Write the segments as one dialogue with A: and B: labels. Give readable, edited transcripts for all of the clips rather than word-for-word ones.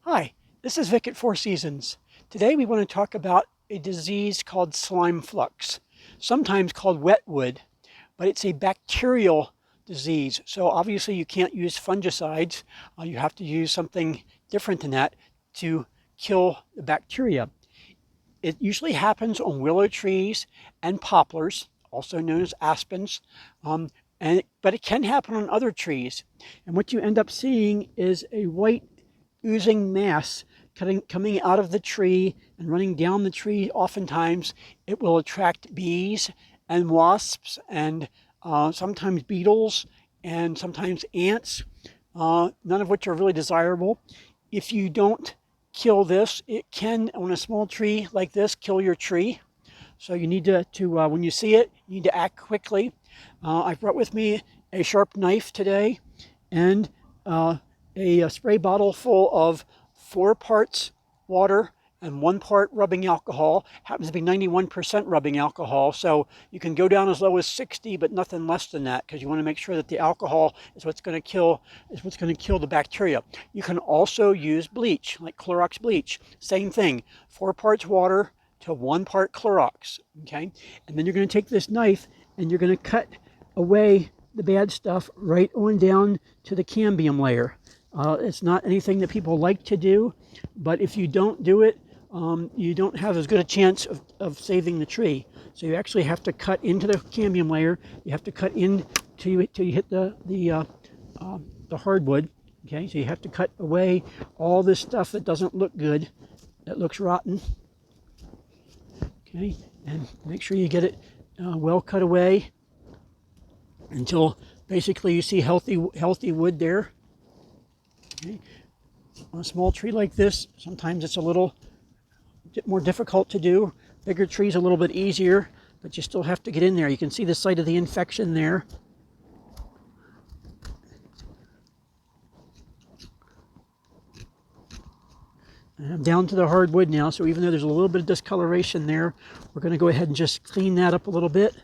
A: Hi, this is Vic at Four Seasons. Today we want to talk about a disease called slime flux, sometimes called wetwood, but it's a bacterial disease. So obviously you can't use fungicides. You have to use something different than that to kill the bacteria. It usually happens on willow trees and poplars, also known as aspens, but it can happen on other trees. And what you end up seeing is a white oozing mass coming out of the tree and running down the tree. Oftentimes, it will attract bees and wasps and sometimes beetles and sometimes ants, none of which are really desirable. If you don't kill this, it can, on a small tree like this, kill your tree. So you need to when you see it, you need to act quickly. I've brought with me a sharp knife today and a spray bottle full of 4 parts water and 1 part rubbing alcohol. Happens to be 91% rubbing alcohol, so you can go down as low as 60, but nothing less than that, because you want to make sure that the alcohol is what's going to kill the bacteria. You can also use bleach, like Clorox bleach. Same thing, 4 parts water to 1 part Clorox. Okay, and then you're going to take this knife and you're going to cut away the bad stuff right on down to the cambium layer. It's not anything that people like to do, but if you don't do it, you don't have as good a chance of saving the tree. So you actually have to cut into the cambium layer. You have to cut in till you hit the hardwood. Okay, so you have to cut away all this stuff that doesn't look good, that looks rotten. Okay, and make sure you get it well cut away until basically you see healthy wood there. Okay. On a small tree like this, sometimes it's a little bit more difficult to do. Bigger trees a little bit easier, but you still have to get in there. You can see the site of the infection there. And I'm down to the hardwood now, so even though there's a little bit of discoloration there, we're going to go ahead and just clean that up a little bit.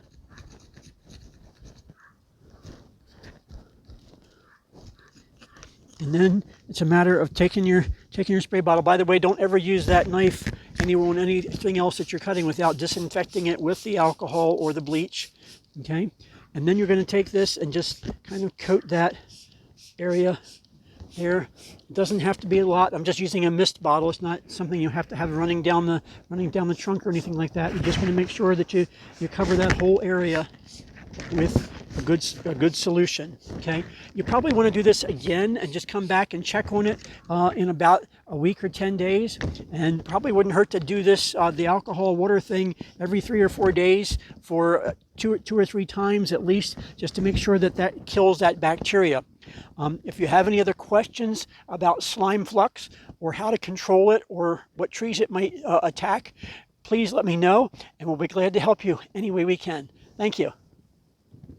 A: And then it's a matter of taking your spray bottle. By the way, don't ever use that knife anywhere on anything else that you're cutting without disinfecting it with the alcohol or the bleach. Okay, and then you're going to take this and just kind of coat that area there. It doesn't have to be a lot. I'm just using a mist bottle. It's not something you have to have running down the trunk or anything like that. You just want to make sure that you cover that whole area with a good solution. Okay, you probably want to do this again and just come back and check on it in about a week or 10 days, and probably wouldn't hurt to do this the alcohol water thing every 3 or 4 days for two or three times at least, just to make sure that kills that bacteria. If you have any other questions about slime flux or how to control it or what trees it might attack, please let me know and we'll be glad to help you any way we can. Thank you.